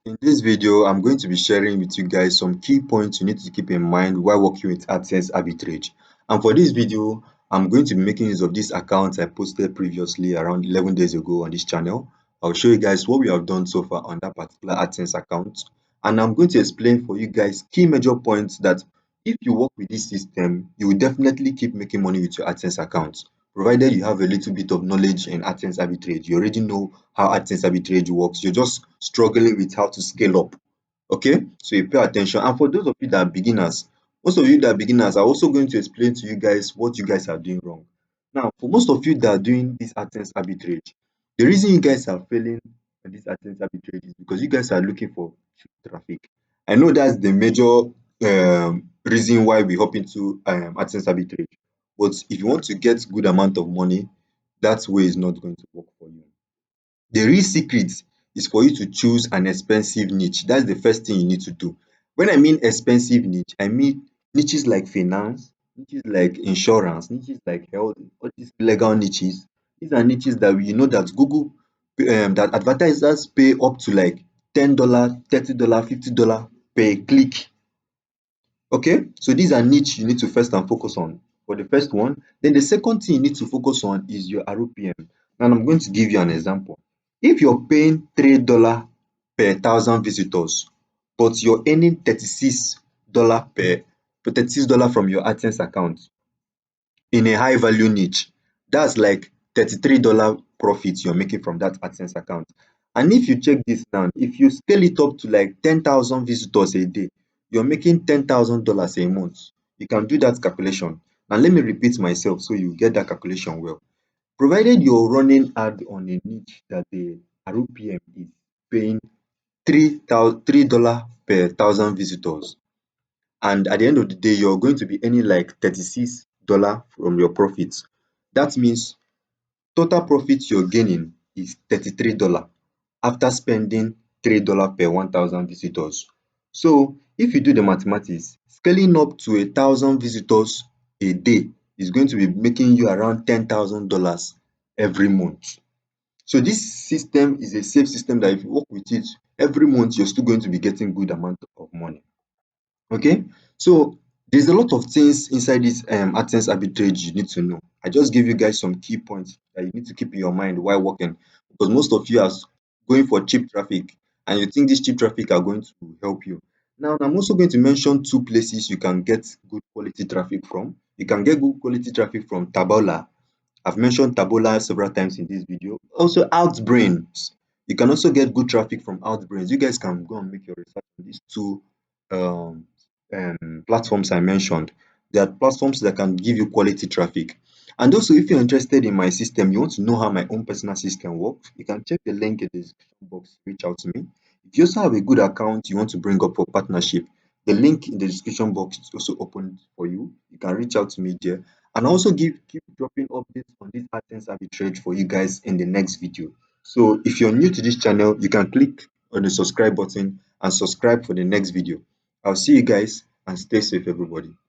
In this video, I'm going to be sharing with you guys some key points you need to keep in mind while working with AdSense Arbitrage. And for this video, I'm going to be making use of this account I posted previously around 11 days ago on this channel. I'll show you guys what we have done so far on that particular AdSense account. And I'm going to explain for you guys key major points that if you work with this system, you will definitely keep making money with your AdSense account, provided you have a little bit of knowledge in AdSense Arbitrage. You already know how AdSense Arbitrage works. You're just struggling with how to scale up. Okay, so you pay attention. And for those of you that are beginners, most of you that are beginners are also going to explain to you guys what you guys are doing wrong. Now, for most of you that are doing this AdSense Arbitrage, the reason you guys are failing on this AdSense Arbitrage is because you guys are looking for cheap traffic. I know that's the major reason why we hop into AdSense Arbitrage. But if you want to get good amount of money, that way is not going to work for you. The real secret is for you to choose an expensive niche. That's the first thing you need to do. When I mean expensive niche, I mean niches like finance, niches like insurance, niches like health, all these legal niches. These are niches that we know that Google, that advertisers pay up to like $10, $30, $50 per click. Okay, so these are niche you need to first and focus on for the first one. Then the second thing you need to focus on is your RPM. And I'm going to give you an example. If you're paying $3 per thousand visitors, but you're earning $36 from your AdSense account in a high value niche, that's like $33 profit you're making from that AdSense account. And if you check this now, if you scale it up to like 10,000 visitors a day, you're making $10,000 a month. You can do that calculation. And let me repeat myself so you get that calculation well. Provided you're running ad on a niche that the RPM is paying $3 per thousand visitors, and at the end of the day, you're going to be earning like $36 from your profits. That means total profit you're gaining is $33 after spending $3 per 1,000 visitors. So if you do the mathematics, scaling up to 1,000 visitors a day is going to be making you around $10,000 every month. So this system is a safe system that if you work with it every month, you're still going to be getting good amount of money. Okay, so there's a lot of things inside this AdSense arbitrage you need to know. I just give you guys some key points that you need to keep in your mind while working, because most of you are going for cheap traffic and you think this cheap traffic are going to help you. Now, I'm also going to mention two places you can get good quality traffic from. You can get good quality traffic from Tabola. I've mentioned Tabola several times in this video. Also, Outbrains. You can also get good traffic from Outbrains. You guys can go and make your research on these two um, platforms I mentioned. They are platforms that can give you quality traffic. And also, if you're interested in my system, you want to know how my own personal system works, you can check the link in the description box. Reach out to me. If you also have a good account you want to bring up for partnership, the link in the description box is also open for you. You can reach out to me there. And also keep dropping updates on this AdSense arbitrage for you guys in the next video. So if you're new to this channel, you can click on the subscribe button and subscribe for the next video. I'll see you guys and stay safe, everybody.